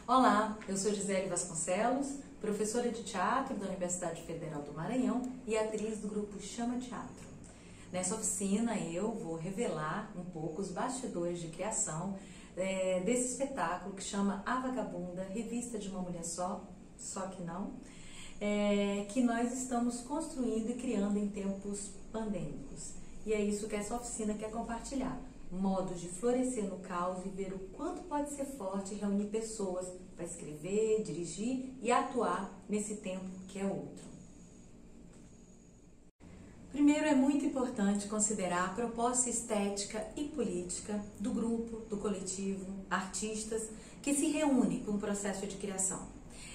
Olá, eu sou Gisele Vasconcelos, professora de teatro da Universidade Federal do Maranhão e atriz do grupo Chama Teatro. Nessa oficina eu vou revelar um pouco os bastidores de criação desse espetáculo que chama A Vagabunda, Revista de uma Mulher Só que não, que nós estamos construindo e criando em tempos pandêmicos. E é isso que essa oficina quer compartilhar. Modos de florescer no caos e ver o quanto pode ser forte reunir pessoas para escrever, dirigir e atuar nesse tempo que é outro. Primeiro, é muito importante considerar a proposta estética e política do grupo, do coletivo, artistas que se reúnem para um processo de criação.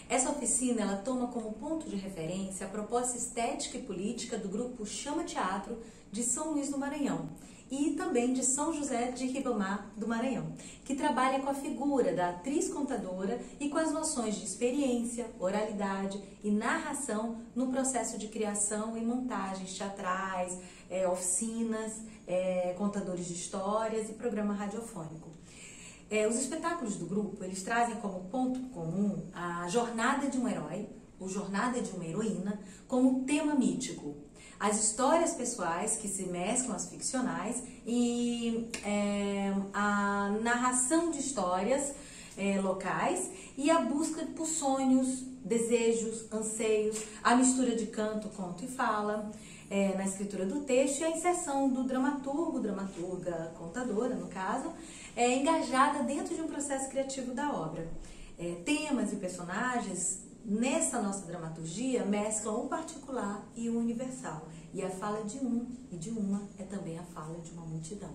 Essa oficina ela toma como ponto de referência a proposta estética e política do grupo Chama Teatro de São Luís do Maranhão e também de São José de Ribamar do Maranhão, que trabalha com a figura da atriz contadora e com as noções de experiência, oralidade e narração no processo de criação e montagens teatrais, oficinas, contadores de histórias e programa radiofônico. Os espetáculos do grupo, eles trazem como ponto comum a jornada de um herói, ou jornada de uma heroína, como tema mítico. As histórias pessoais que se mesclam às ficcionais e a narração de histórias locais e a busca por sonhos, desejos, anseios, a mistura de canto, conto e fala na escritura do texto e a inserção do dramaturgo, dramaturga, contadora no caso, engajada dentro de um processo criativo da obra. Temas e personagens nessa nossa dramaturgia mesclam o particular e o universal. E a fala de um e de uma é também a fala de uma multidão.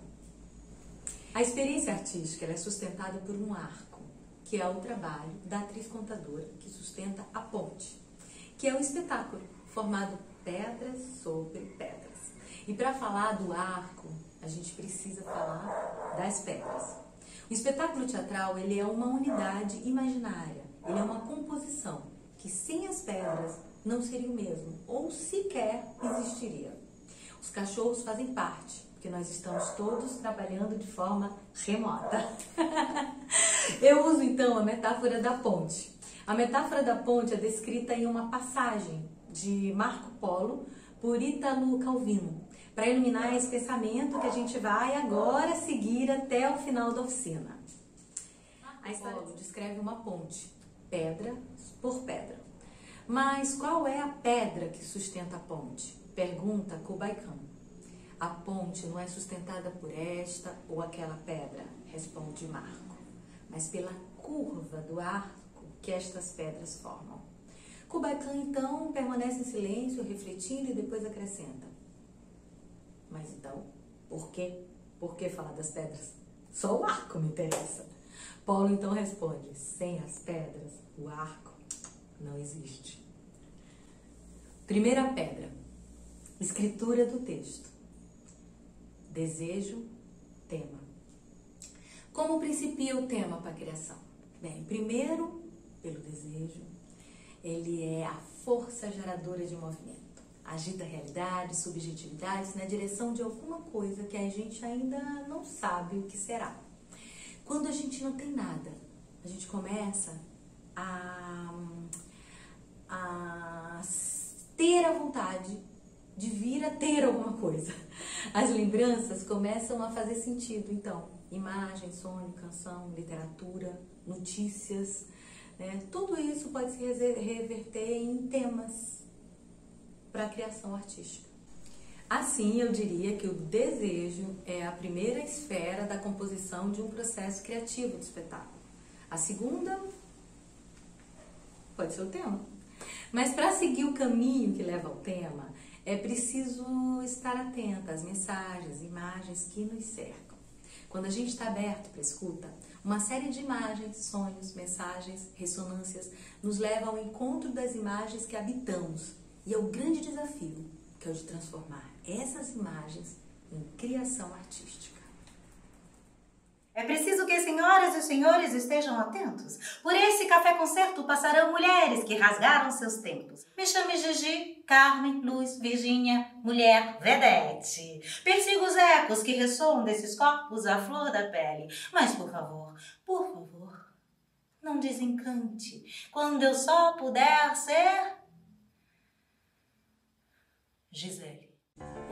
A experiência artística ela é sustentada por um arco, que é o trabalho da atriz contadora que sustenta a ponte, que é o espetáculo, formado pedras sobre pedras. E para falar do arco, a gente precisa falar das pedras. O espetáculo teatral ele é uma unidade imaginária, ele é uma composição que sem as pedras não seria o mesmo, ou sequer existiria. Os cachorros fazem parte, porque nós estamos todos trabalhando de forma remota. Eu uso então a metáfora da ponte. A metáfora da ponte é descrita em uma passagem de Marco Polo por Ítalo Calvino, para iluminar esse pensamento que a gente vai agora seguir até o final da oficina. A história descreve uma ponte, pedra por pedra. Mas qual é a pedra que sustenta a ponte? Pergunta Kublai Khan. A ponte não é sustentada por esta ou aquela pedra, responde Marco, mas pela curva do arco que estas pedras formam. Kublai Khan então permanece em silêncio, refletindo e depois acrescenta. Mas então, por quê? Por que falar das pedras? Só o arco me interessa. Paulo então responde, sem as pedras, o arco não existe. Primeira pedra, escritura do texto. Desejo, tema. Como principia o tema para a criação? Bem, primeiro, pelo desejo, ele é a força geradora de movimento. Agita realidades, subjetividades na direção de alguma coisa que a gente ainda não sabe o que será. Quando a gente não tem nada, a gente começa a ter a vontade de vir a ter alguma coisa. As lembranças começam a fazer sentido, então. Imagem, sonho, canção, literatura, notícias, né? Tudo isso pode se reverter em temas para a criação artística. Assim, eu diria que o desejo é a primeira esfera da composição de um processo criativo de espetáculo. A segunda pode ser o tema. Mas para seguir o caminho que leva ao tema, é preciso estar atenta às mensagens, imagens que nos cercam. Quando a gente está aberto para a escuta, uma série de imagens, sonhos, mensagens, ressonâncias nos levam ao encontro das imagens que habitamos. E é o grande desafio, que é o de transformar essas imagens em criação artística. É preciso que as senhoras e os senhores estejam atentos. Por esse café-concerto passarão mulheres que rasgaram seus tempos. Me chame Gigi, Carmen, Luz, Virgínia, mulher, vedete. Persigo os ecos que ressoam desses corpos à flor da pele. Mas, por favor, não desencante, quando eu só puder ser Gisele.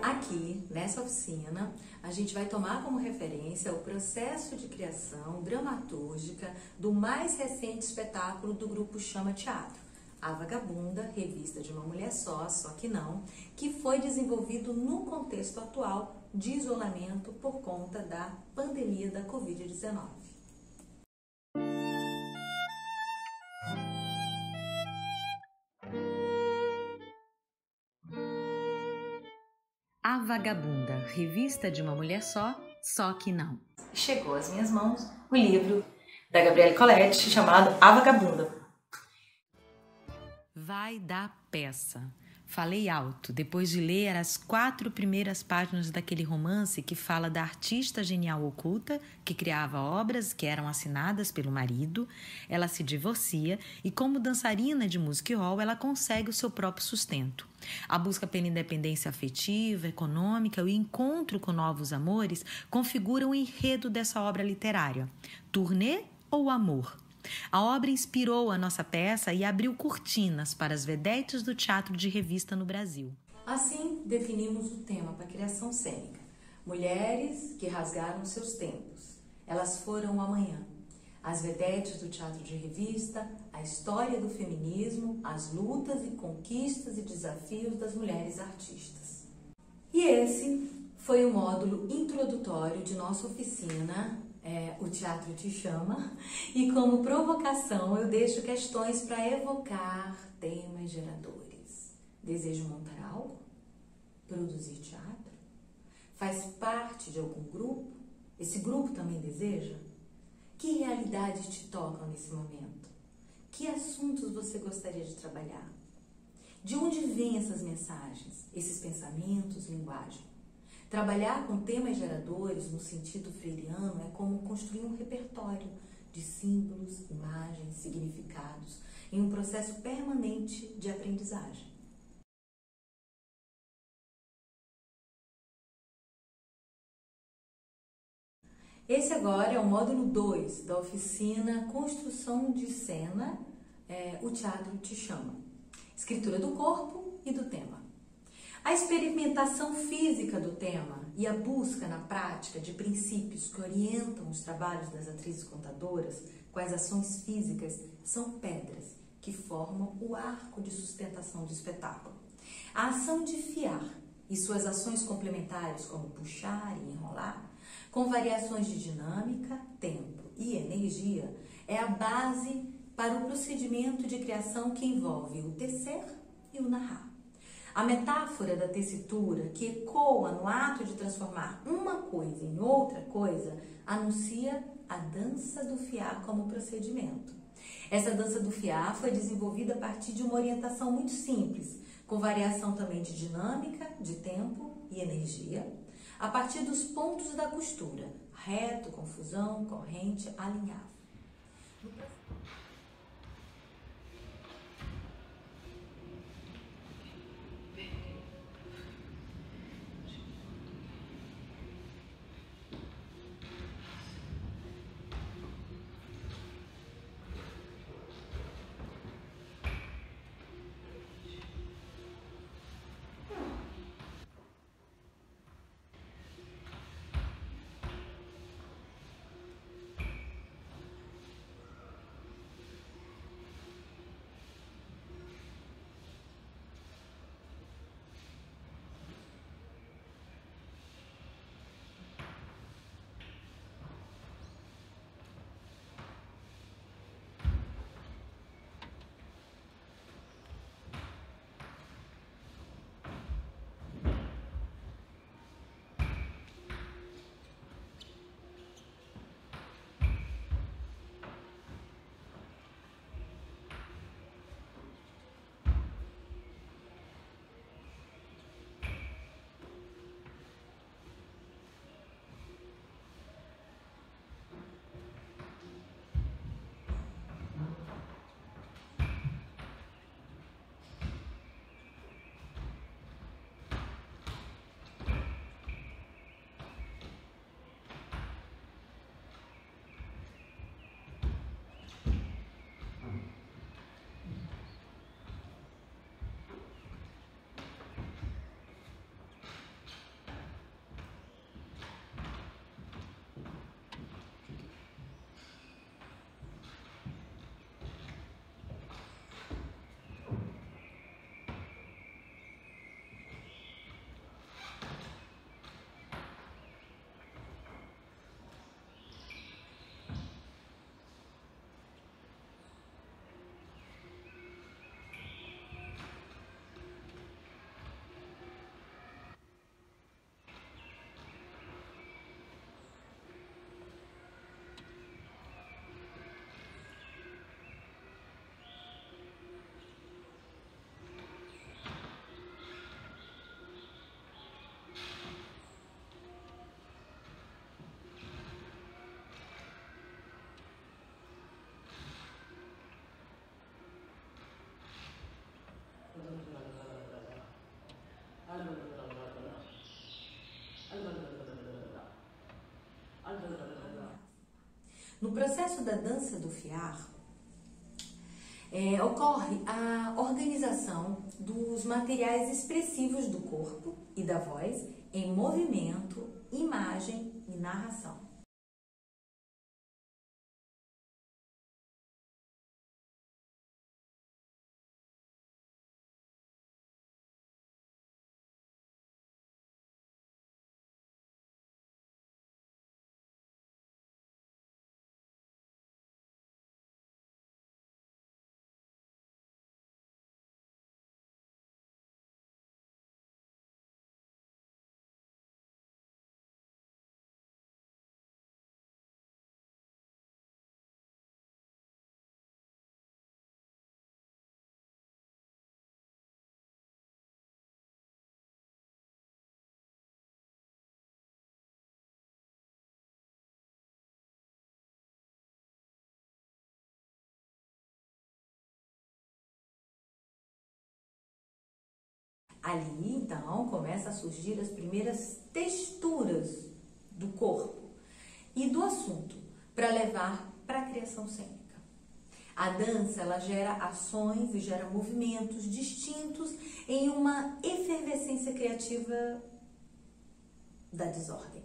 Aqui, nessa oficina, a gente vai tomar como referência o processo de criação dramatúrgica do mais recente espetáculo do grupo Chama Teatro, A Vagabunda, revista de uma mulher só que não, que foi desenvolvido no contexto atual de isolamento por conta da pandemia da Covid-19. A Vagabunda, revista de uma mulher só que não. Chegou às minhas mãos o livro da Gabriele Colletti chamado A Vagabunda. Vai dar peça. Falei alto, depois de ler as 4 primeiras páginas daquele romance que fala da artista genial oculta que criava obras que eram assinadas pelo marido, ela se divorcia e, como dançarina de music hall, ela consegue o seu próprio sustento. A busca pela independência afetiva, econômica e o encontro com novos amores configuram o enredo dessa obra literária. Turnê ou amor? A obra inspirou a nossa peça e abriu cortinas para as vedetes do teatro de revista no Brasil. Assim, definimos o tema para a criação cênica. Mulheres que rasgaram seus tempos. Elas foram o amanhã. As vedetes do teatro de revista, a história do feminismo, as lutas e conquistas e desafios das mulheres artistas. E esse foi o módulo introdutório de nossa oficina, O Teatro Te Chama, e como provocação eu deixo questões para evocar temas geradores. Desejo montar algo? Produzir teatro? Faz parte de algum grupo? Esse grupo também deseja? Que realidades te tocam nesse momento? Que assuntos você gostaria de trabalhar? De onde vêm essas mensagens, esses pensamentos, linguagem? Trabalhar com temas geradores no sentido freiriano é como construir um repertório de símbolos, imagens, significados em um processo permanente de aprendizagem. Esse agora é o módulo 2 da oficina Construção de Cena, O Teatro Te Chama. Escritura do corpo e do tema. A experimentação física do tema e a busca na prática de princípios que orientam os trabalhos das atrizes contadoras com as ações físicas são pedras que formam o arco de sustentação do espetáculo. A ação de fiar e suas ações complementares, como puxar e enrolar, com variações de dinâmica, tempo e energia, é a base para o procedimento de criação que envolve o tecer e o narrar. A metáfora da tessitura, que ecoa no ato de transformar uma coisa em outra coisa, anuncia a dança do fiar como procedimento. Essa dança do fiar foi desenvolvida a partir de uma orientação muito simples, com variação também de dinâmica, de tempo e energia, a partir dos pontos da costura, reto, confusão, corrente, alinhável. No processo da dança do fiar, ocorre a organização dos materiais expressivos do corpo e da voz em movimento, imagem e narração. Ali, então, começa a surgir as primeiras texturas do corpo e do assunto para levar para a criação cênica. A dança, ela gera ações e gera movimentos distintos em uma efervescência criativa da desordem.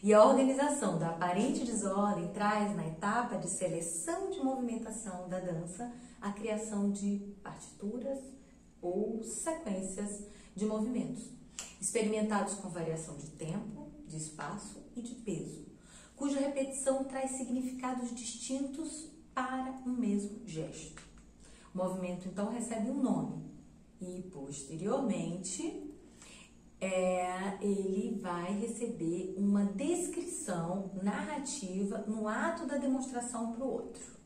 E a organização da aparente desordem traz, na etapa de seleção de movimentação da dança, a criação de partituras ou sequências de movimentos, experimentados com variação de tempo, de espaço e de peso, cuja repetição traz significados distintos para um mesmo gesto. O movimento, então, recebe um nome e, posteriormente, ele vai receber uma descrição narrativa no ato da demonstração para o outro.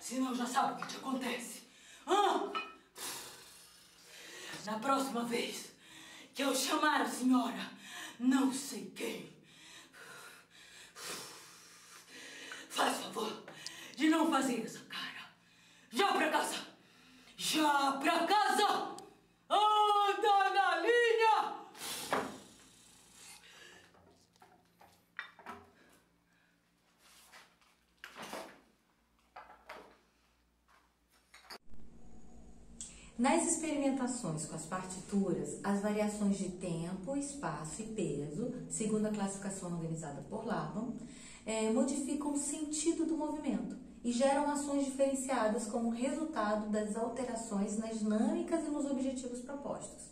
Senão já sabe o que te acontece. Na próxima vez que eu chamar a senhora, não sei quem, faz favor de não fazer essa cara. Já pra casa! Já pra casa! Anda na linha! Nas experimentações com as partituras, as variações de tempo, espaço e peso, segundo a classificação organizada por Laban, modificam o sentido do movimento e geram ações diferenciadas como resultado das alterações nas dinâmicas e nos objetivos propostos.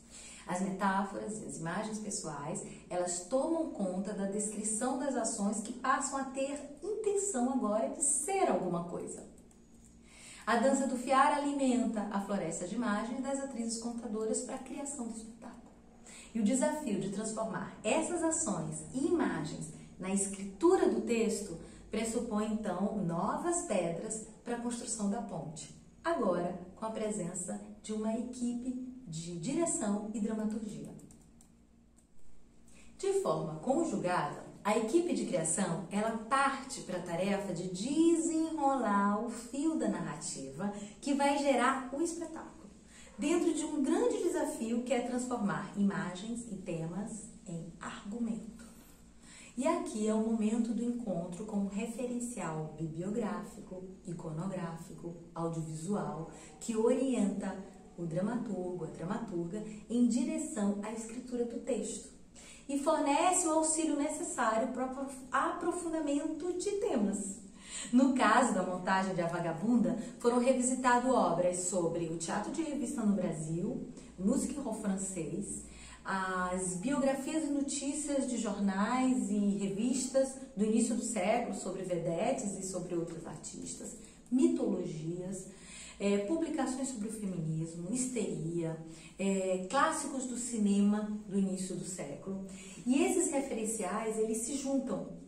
As metáforas e as imagens pessoais, elas tomam conta da descrição das ações que passam a ter intenção agora de ser alguma coisa. A dança do fiar alimenta a floresta de imagens das atrizes contadoras para a criação do espetáculo. E E o desafio de transformar essas ações e imagens na escritura do texto pressupõe, então, novas pedras para a construção da ponte, agora com a presença de uma equipe de direção e dramaturgia. De forma conjugada, a equipe de criação, ela parte para a tarefa de desenrolar o fio da narrativa que vai gerar o espetáculo, dentro de um grande desafio que é transformar imagens e temas em argumento. E aqui é o momento do encontro com um referencial bibliográfico, iconográfico, audiovisual, que orienta o dramaturgo, a dramaturga, em direção à escritura do texto e fornece o auxílio necessário para o aprofundamento de temas. No caso da montagem de A Vagabunda, foram revisitadas obras sobre o teatro de revista no Brasil, música em rol francês, as biografias e notícias de jornais e revistas do início do século sobre vedetes e sobre outros artistas, mitologias, publicações sobre o feminismo, histeria, clássicos do cinema do início do século. E esses referenciais, eles se juntam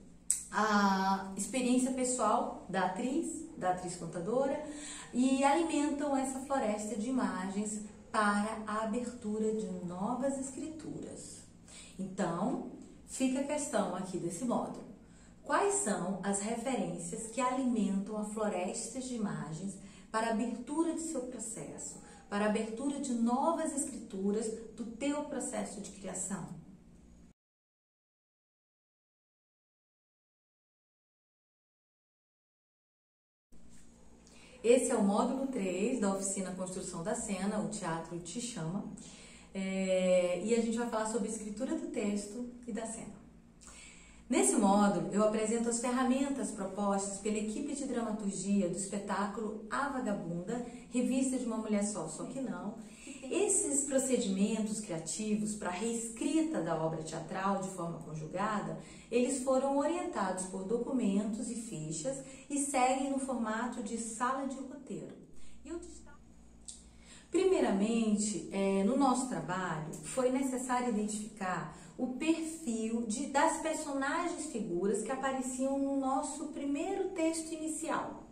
à experiência pessoal da atriz contadora, e alimentam essa floresta de imagens para a abertura de novas escrituras. Então, fica a questão aqui desse módulo. Quais são as referências que alimentam a floresta de imagens para a abertura de seu processo, para a abertura de novas escrituras do teu processo de criação? Esse é o módulo 3 da oficina Construção da Cena, o Teatro Te Chama, e a gente vai falar sobre escritura do texto e da cena. Nesse módulo, eu apresento as ferramentas propostas pela equipe de dramaturgia do espetáculo A Vagabunda, revista de uma mulher só que não. Esses procedimentos criativos para a reescrita da obra teatral de forma conjugada, eles foram orientados por documentos e fichas e seguem no formato de sala de roteiro. Primeiramente, no nosso trabalho, foi necessário identificar o perfil das personagens figuras que apareciam no nosso primeiro texto inicial,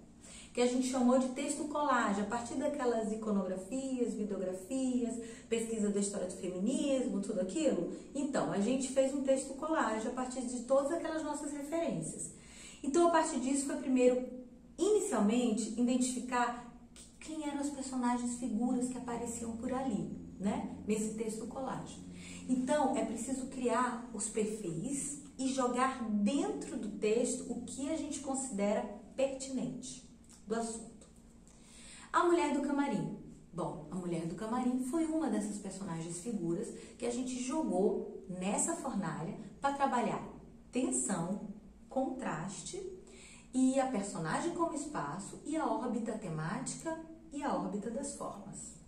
que a gente chamou de texto colagem, a partir daquelas iconografias, videografias, pesquisa da história do feminismo, tudo aquilo. Então, a gente fez um texto colagem a partir de todas aquelas nossas referências. Então, a partir disso, foi primeiro, inicialmente, identificar quem eram as personagens figuras que apareciam por ali, né? Nesse texto colagem. Então, é preciso criar os perfis e jogar dentro do texto o que a gente considera pertinente do assunto. A Mulher do Camarim. Bom, a Mulher do Camarim foi uma dessas personagens figuras que a gente jogou nessa fornalha para trabalhar tensão, contraste e a personagem como espaço e a órbita temática e a órbita das formas.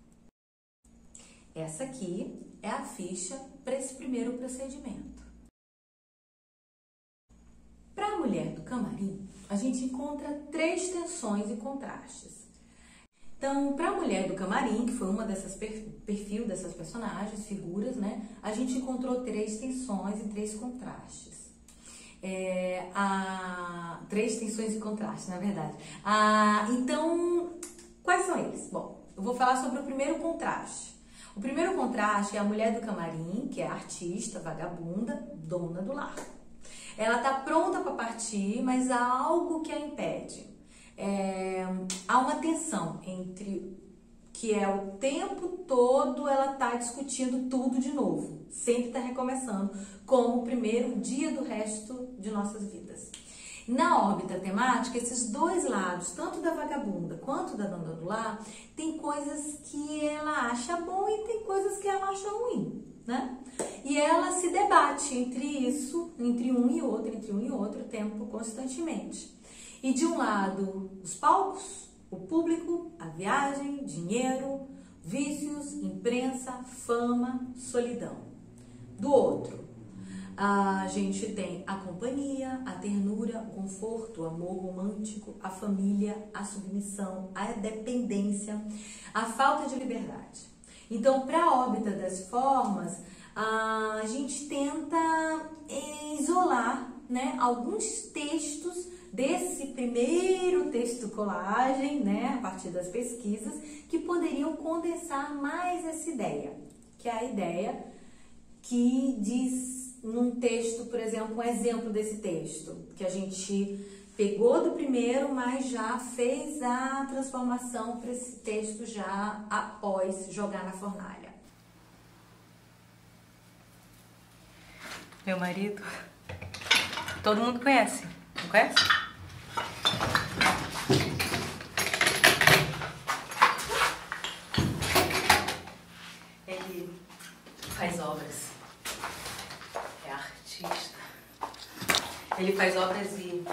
Essa aqui é a ficha para esse primeiro procedimento. Para a Mulher do Camarim, a gente encontra 3 tensões e contrastes. Então, para a Mulher do Camarim, que foi uma dessas perfil dessas personagens, figuras, né? A gente encontrou 3 tensões e 3 contrastes. 3 tensões e contrastes, na verdade. Então, quais são eles? Bom, eu vou falar sobre o primeiro contraste. O primeiro contraste é a Mulher do Camarim, que é artista, vagabunda, dona do lar. Ela está pronta para partir, mas há algo que a impede. Há uma tensão entre que é o tempo todo ela está discutindo tudo de novo, sempre está recomeçando, como o primeiro dia do resto de nossas vidas. Na órbita temática, esses 2 lados, tanto da vagabunda quanto da dona do lar, tem coisas que ela acha bom e tem coisas que ela acha ruim, né? E ela se debate entre isso, entre um e outro, o tempo constantemente. E de um lado, os palcos, o público, a viagem, dinheiro, vícios, imprensa, fama, solidão. Do outro, a gente tem a companhia, a ternura, o conforto, o amor romântico, a família, a submissão, a dependência, a falta de liberdade. Então, para a órbita das formas, a gente tenta isolar, né, alguns textos desse primeiro texto colagem, né, a partir das pesquisas, que poderiam condensar mais essa ideia, que é a ideia que diz num texto, por exemplo, um exemplo desse texto, que a gente pegou do primeiro, mas já fez a transformação para esse texto já após jogar na fornalha. Meu marido, todo mundo conhece, não conhece? Ele faz obras, é artista. Ele faz obras e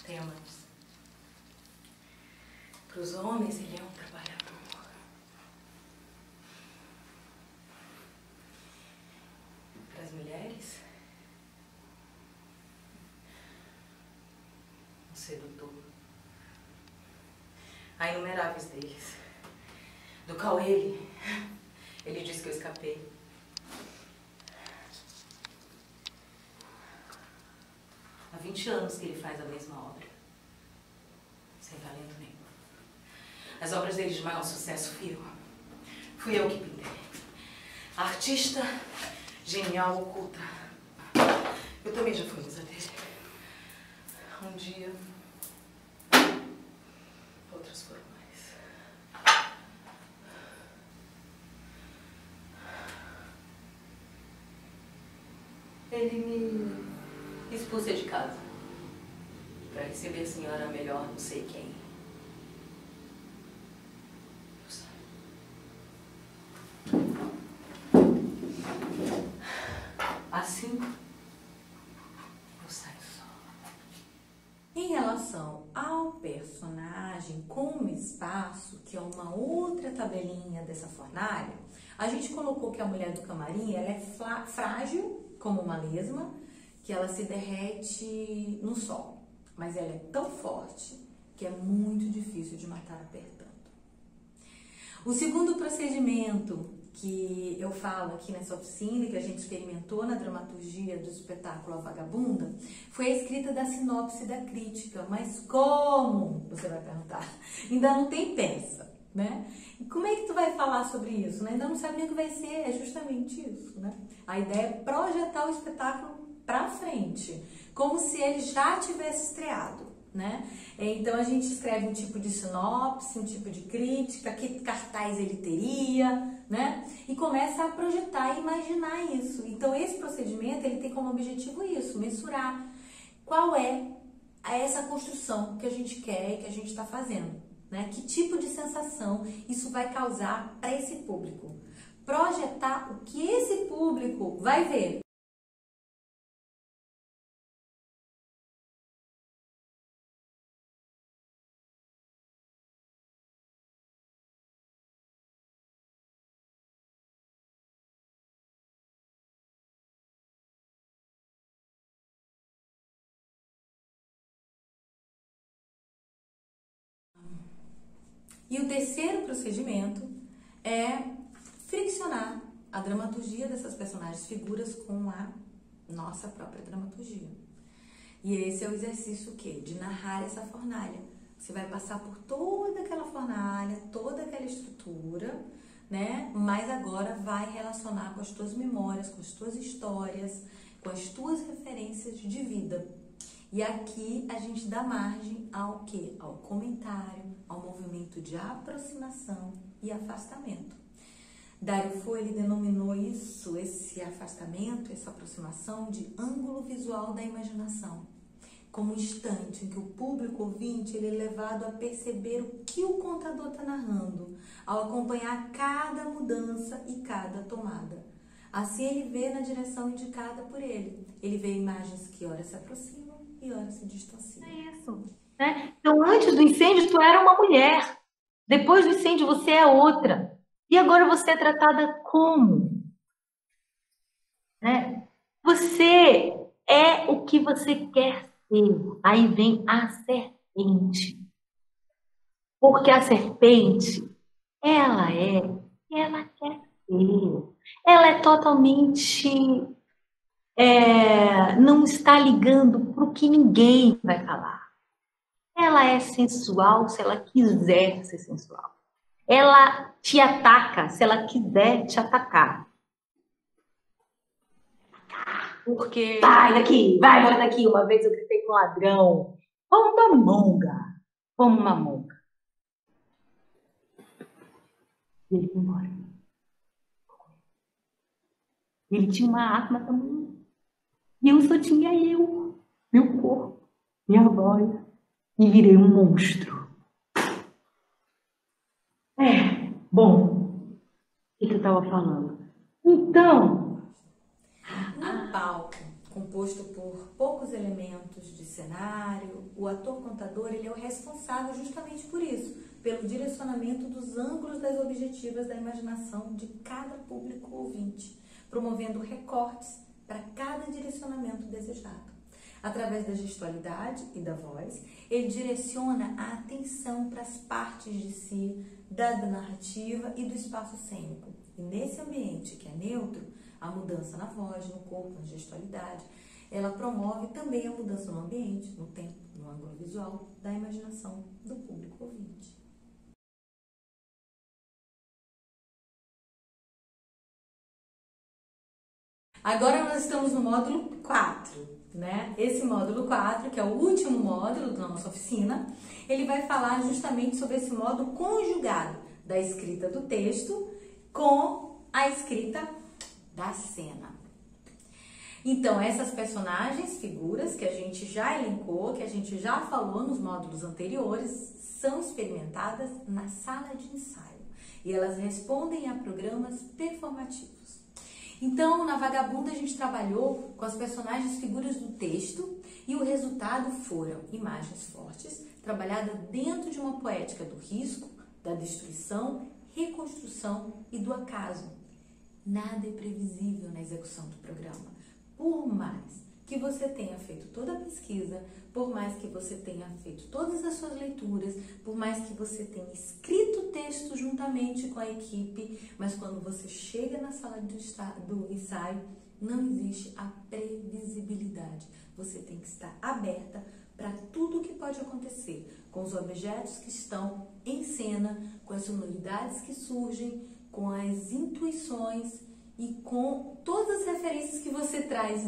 tem amantes. Para os homens, ele é um trabalhador. Para as mulheres, um sedutor. Há inumeráveis deles. Do qual ele disse que eu escapei. Há 20 anos que ele faz a mesma obra, sem talento nenhum. As obras dele de maior sucesso fui eu que pintei. A artista genial oculta. Eu também já fui musa dele. Um dia, outros foram mais. Ele me expulsa de casa para receber a senhora melhor não sei quem. Eu saio. Assim, eu saio só. Em relação ao personagem com o espaço, que é uma outra tabelinha dessa fornalha, a gente colocou que a mulher do camarim ela é frágil como uma lesma, que ela se derrete no sol, mas ela é tão forte que é muito difícil de matar apertando. O segundo procedimento que eu falo aqui nessa oficina, que a gente experimentou na dramaturgia do espetáculo A Vagabunda, foi a escrita da sinopse da crítica. Mas como? Você vai perguntar. Ainda não tem peça, né? E como é que tu vai falar sobre isso, né? Ainda não sabe nem o que vai ser, é justamente isso, né? A ideia é projetar o espetáculo para frente, como se ele já tivesse estreado, né? Então a gente escreve um tipo de sinopse, um tipo de crítica, que cartaz ele teria, né? E começa a projetar e imaginar isso. Então esse procedimento ele tem como objetivo isso, mensurar qual é essa construção que a gente quer e que a gente está fazendo, né? Que tipo de sensação isso vai causar para esse público? Projetar o que esse público vai ver. E o terceiro procedimento é friccionar a dramaturgia dessas personagens figuras com a nossa própria dramaturgia. E esse é o exercício o quê? De narrar essa fornalha. Você vai passar por toda aquela fornalha, toda aquela estrutura, né? Mas agora vai relacionar com as tuas memórias, com as tuas histórias, com as tuas referências de vida. E aqui a gente dá margem ao quê? Ao comentário, ao movimento de aproximação e afastamento. Dario Fo, ele denominou isso, esse afastamento, essa aproximação, de ângulo visual da imaginação, como um instante em que o público ouvinte ele é levado a perceber o que o contador está narrando, ao acompanhar cada mudança e cada tomada. Assim ele vê na direção indicada por ele. Ele vê imagens que ora se aproximam e ora se distanciam. É isso, né? Então, antes do incêndio, tu era uma mulher. Depois do incêndio, você é outra. E agora você é tratada como? Né? Você é o que você quer ser. Aí vem a serpente. Porque a serpente, ela é o que ela quer ser. Ela é totalmente não está ligando para o que ninguém vai falar. Ela é sensual se ela quiser ser sensual. Ela te ataca se ela quiser te atacar. Porque Vai daqui, vai embora daqui. Uma vez eu gritei com um ladrão. Como uma monga. Como uma monga. E ele foi embora. Ele tinha uma arma também. E eu só tinha meu corpo, minha voz. E virei um monstro. Bom, o que eu estava falando? Então, num palco composto por poucos elementos de cenário, o ator-contador ele é o responsável justamente por isso, pelo direcionamento dos ângulos das objetivas da imaginação de cada público ouvinte, promovendo recortes para cada direcionamento desejado. Através da gestualidade e da voz, ele direciona a atenção para as partes de si, da narrativa e do espaço cênico. E nesse ambiente que é neutro, a mudança na voz, no corpo, na gestualidade, ela promove também a mudança no ambiente, no tempo, no ângulo visual, da imaginação do público ouvinte. Agora nós estamos no módulo 4, né? Esse módulo 4, que é o último módulo da nossa oficina, ele vai falar justamente sobre esse modo conjugado da escrita do texto com a escrita da cena. Então, essas personagens, figuras que a gente já elencou, que a gente já falou nos módulos anteriores, são experimentadas na sala de ensaio e elas respondem a programas performativos. Então, na Vagabunda, a gente trabalhou com as personagens figuras do texto e o resultado foram imagens fortes, trabalhadas dentro de uma poética do risco, da destruição, reconstrução e do acaso. Nada é previsível na execução do programa. Por mais que você tenha feito toda a pesquisa, por mais que você tenha feito todas as suas leituras, por mais que você tenha escrito o texto juntamente com a equipe, mas quando você chega na sala do ensaio, não existe a previsibilidade. Você tem que estar aberta para tudo o que pode acontecer, com os objetos que estão em cena, com as sonoridades que surgem, com as intuições e com todas as referências que você traz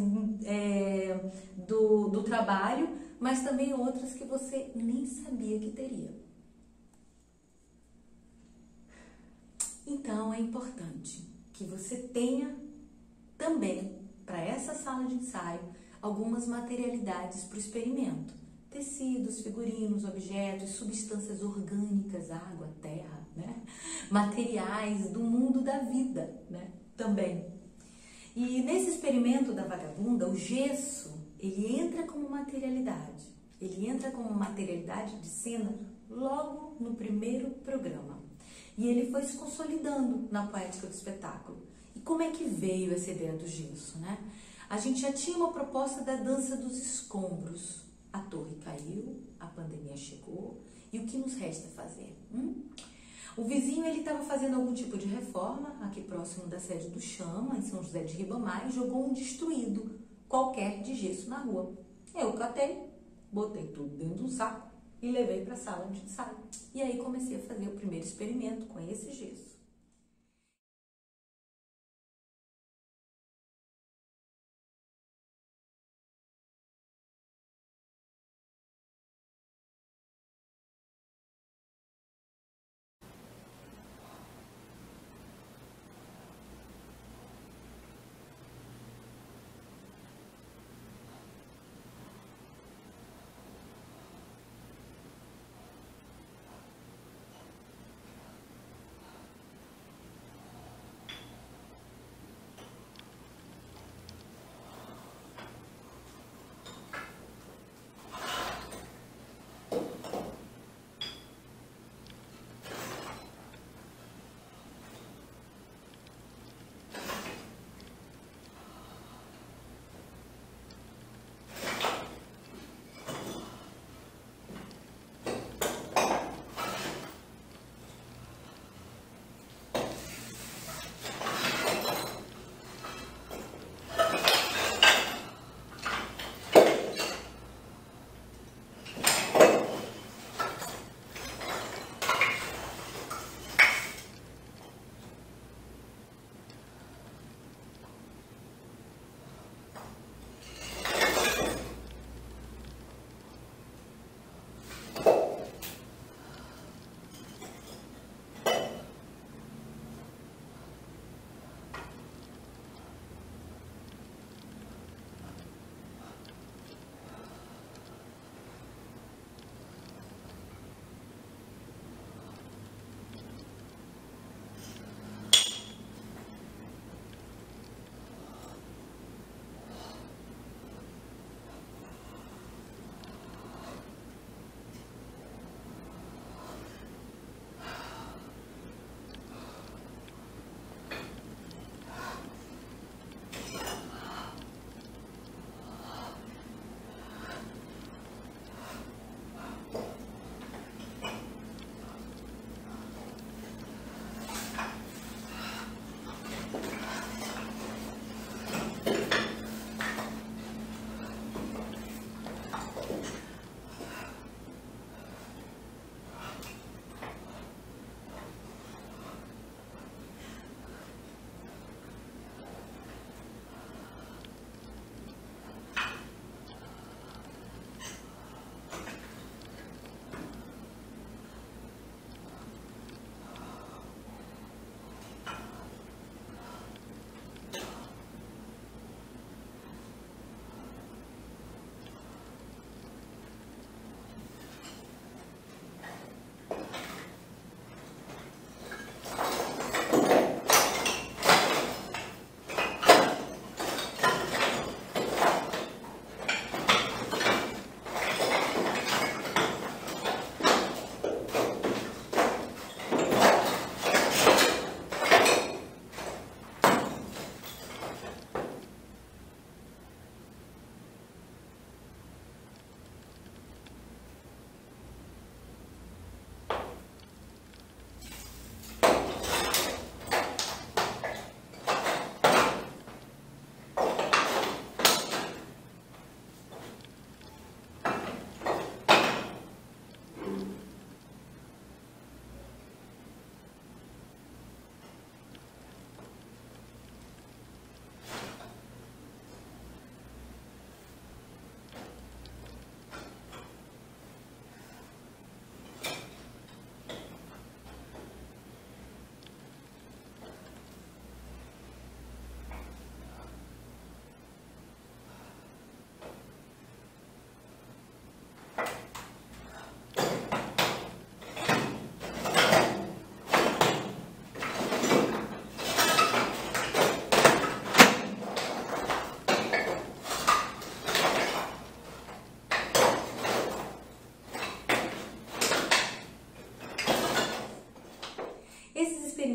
do trabalho, mas também outras que você nem sabia que teria. Então, é importante que você tenha também, para essa sala de ensaio, algumas materialidades para o experimento. Tecidos, figurinos, objetos, substâncias orgânicas, água, terra, né? Materiais do mundo da vida, né? Também. E nesse experimento da Vagabunda, o gesso, ele entra como materialidade. Ele entra como materialidade de cena logo no primeiro programa. E ele foi se consolidando na poética do espetáculo. E como é que veio essa ideia do gesso, né? A gente já tinha uma proposta da dança dos escombros. A torre caiu, a pandemia chegou, e o que nos resta fazer? O vizinho ele estava fazendo algum tipo de reforma aqui próximo da sede do Chama, em São José de Ribamar, e jogou um destruído qualquer de gesso na rua. Eu catei, botei tudo dentro de um saco e levei para a sala de ensaio. E aí comecei a fazer o primeiro experimento com esse gesso.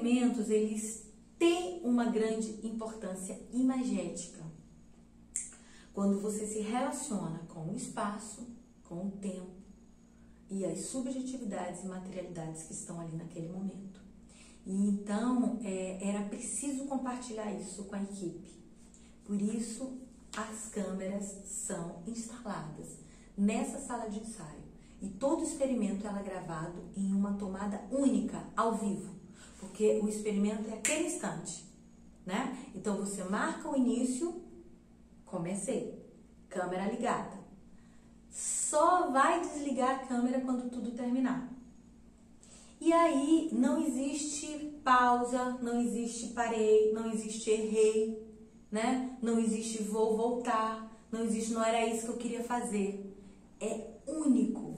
experimentos, eles têm uma grande importância imagética. Quando você se relaciona com o espaço, com o tempo e as subjetividades e materialidades que estão ali naquele momento. E então, era preciso compartilhar isso com a equipe. Por isso, as câmeras são instaladas nessa sala de ensaio. E todo experimento é gravado em uma tomada única, ao vivo. Porque o experimento é aquele instante, né? Então, você marca o início, comecei, câmera ligada. Só vai desligar a câmera quando tudo terminar. E aí, não existe pausa, não existe parei, não existe errei, né? Não existe vou voltar, não existe não era isso que eu queria fazer. É único,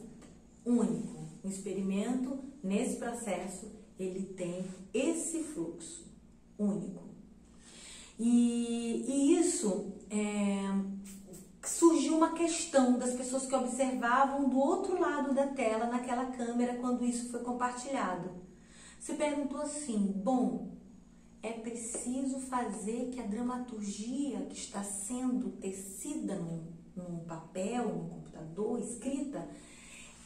único. O experimento, nesse processo, ele tem esse fluxo único. E isso surgiu uma questão das pessoas que observavam do outro lado da tela, naquela câmera, quando isso foi compartilhado. Se perguntou assim, bom, é preciso fazer que a dramaturgia que está sendo tecida num papel, num computador, escrita,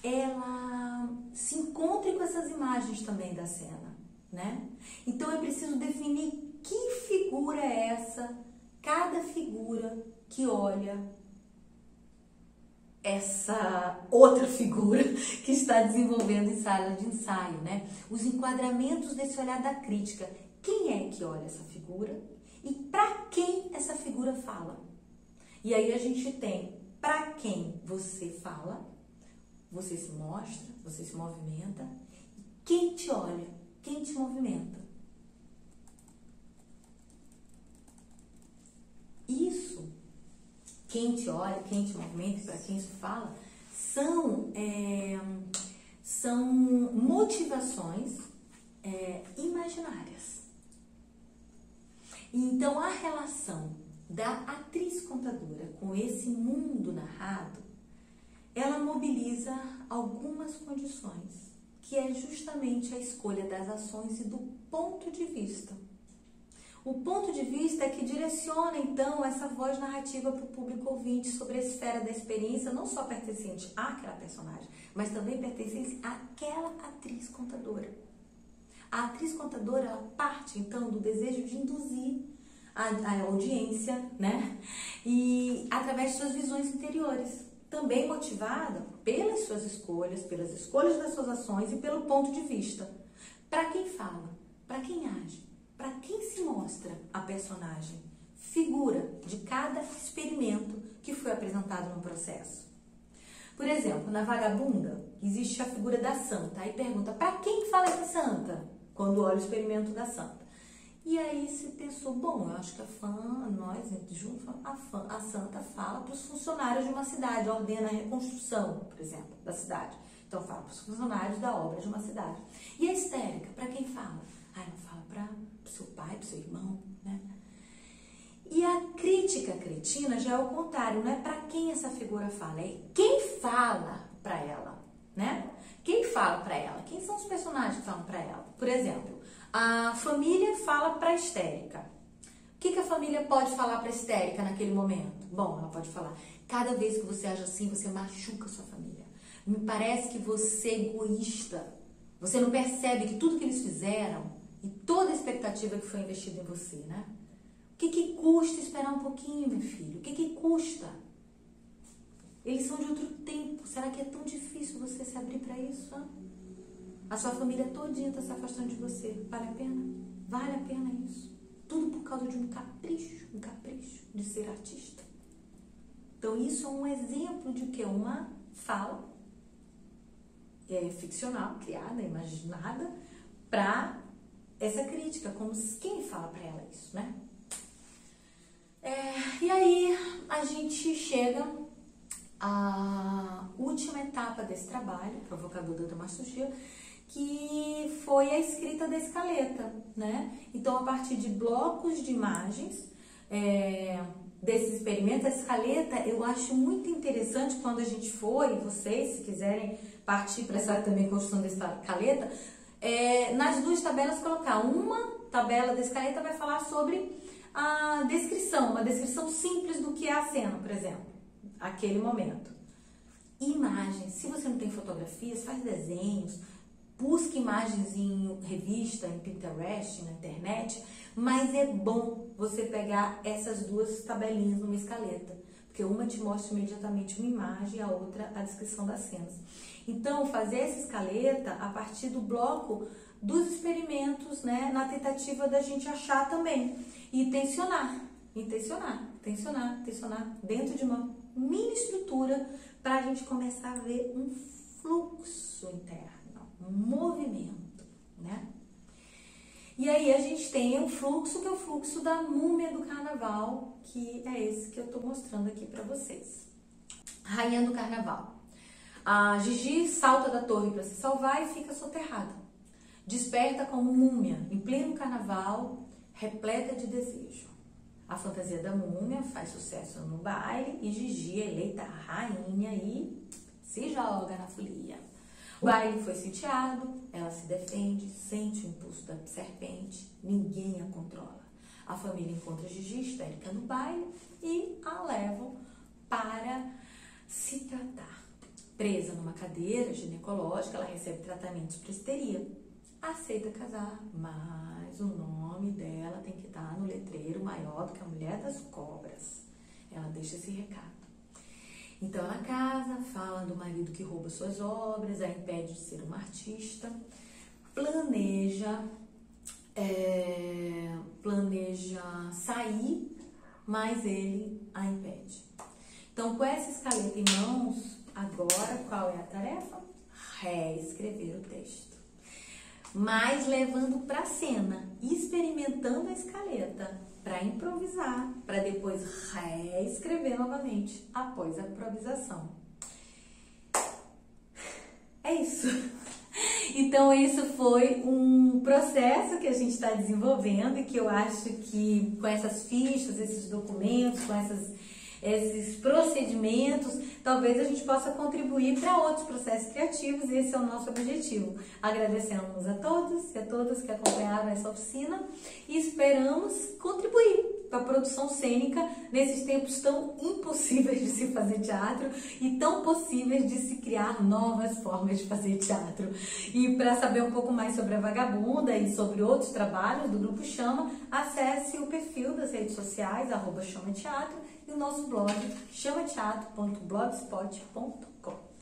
ela se encontre com essas imagens também da cena, né? Então é preciso definir que figura é essa, cada figura que olha essa outra figura que está desenvolvendo em sala de ensaio, né? Os enquadramentos desse olhar da crítica. Quem é que olha essa figura e para quem essa figura fala? E aí a gente tem para quem você fala, você se mostra, você se movimenta, quem te olha, quem te movimenta. Isso, quem te olha, quem te movimenta e para quem isso fala, são motivações imaginárias. Então, a relação da atriz contadora com esse mundo narrado, ela mobiliza algumas condições, que é justamente a escolha das ações e do ponto de vista. O ponto de vista é que direciona, então, essa voz narrativa para o público ouvinte sobre a esfera da experiência, não só pertencente àquela personagem, mas também pertencente àquela atriz contadora. A atriz contadora, ela parte, então, do desejo de induzir a audiência, né? E através de suas visões interiores, também motivada pelas suas escolhas, pelas escolhas das suas ações e pelo ponto de vista. Para quem fala, para quem age, para quem se mostra a personagem, figura de cada experimento que foi apresentado no processo. Por exemplo, na Vagabunda, existe a figura da santa. Aí pergunta, para quem fala essa santa? Quando olha o experimento da santa. E aí se pensou, bom, eu acho que nós juntos, a santa fala para os funcionários de uma cidade, ordena a reconstrução, por exemplo, da cidade. Então fala para os funcionários da obra de uma cidade. E a histérica, para quem fala? Não fala para o seu pai, para o seu irmão, né? E a crítica cretina já é o contrário, não é para quem essa figura fala, é quem fala para ela, né? Quem fala para ela? Quem são os personagens que falam para ela? Por exemplo, a família fala para a histérica. O que a família pode falar para a histérica naquele momento? Bom, ela pode falar, cada vez que você age assim, você machuca a sua família. Me parece que você é egoísta. Você não percebe que tudo que eles fizeram e toda a expectativa que foi investida em você, né? O que custa esperar um pouquinho, meu filho? O que custa? Eles são de outro tempo. Será que é tão difícil você se abrir para isso? Hein? A sua família todinha está se afastando de você. Vale a pena? Vale a pena isso? Tudo por causa de um capricho de ser artista. Então, isso é um exemplo de que uma fala ficcional, criada, imaginada, para essa crítica, como quem fala para ela isso, né? E aí, a gente chega à última etapa desse trabalho, provocador da dramaturgia, que foi a escrita da escaleta, né? Então, a partir de blocos de imagens desses experimentos, a escaleta eu acho muito interessante quando a gente for, e vocês, se quiserem partir para essa também construção da escaleta, nas duas tabelas colocar uma tabela da escaleta vai falar sobre a descrição, uma descrição simples do que é a cena, por exemplo, aquele momento. Imagens, se você não tem fotografias, faz desenhos, busque imagens em revista, em Pinterest, na internet, mas é bom você pegar essas duas tabelinhas numa escaleta, porque uma te mostra imediatamente uma imagem e a outra a descrição das cenas. Então, fazer essa escaleta a partir do bloco dos experimentos, né, na tentativa da gente achar também e tensionar dentro de uma mini estrutura para a gente começar a ver um fluxo interno, um movimento, né? E aí a gente tem um fluxo que é o fluxo da múmia do carnaval, que é esse que eu tô mostrando aqui para vocês. Rainha do carnaval. A Gigi salta da torre para se salvar e fica soterrada. Desperta como múmia, em pleno carnaval, repleta de desejo. A fantasia da múmia faz sucesso no baile e Gigi é eleita rainha e se joga na folia. O baile foi sitiado, ela se defende, sente o impulso da serpente, ninguém a controla. A família encontra Gigi histérica no baile e a levam para se tratar. Presa numa cadeira ginecológica, ela recebe tratamentos para histeria. Aceita casar, mas o nome dela tem que estar no letreiro maior do que a mulher das cobras. Ela deixa esse recado. Então ela casa, fala do marido que rouba suas obras, a impede de ser uma artista, planeja sair, mas ele a impede. Então, com essa escaleta em mãos, agora qual é a tarefa? Reescrever o texto. Mas levando para a cena, experimentando a escaleta para improvisar, para depois reescrever novamente após a improvisação. É isso. Então, isso foi um processo que a gente está desenvolvendo e que eu acho que com essas fichas, esses documentos, com esses procedimentos, talvez a gente possa contribuir para outros processos criativos e esse é o nosso objetivo. Agradecemos a todos e a todas que acompanharam essa oficina e esperamos contribuir para a produção cênica nesses tempos tão impossíveis de se fazer teatro e tão possíveis de se criar novas formas de fazer teatro. E para saber um pouco mais sobre a Vagabunda e sobre outros trabalhos do Grupo Chama, acesse o perfil das redes sociais, @chamateatro, e o nosso blog chamateatro.blogspot.com.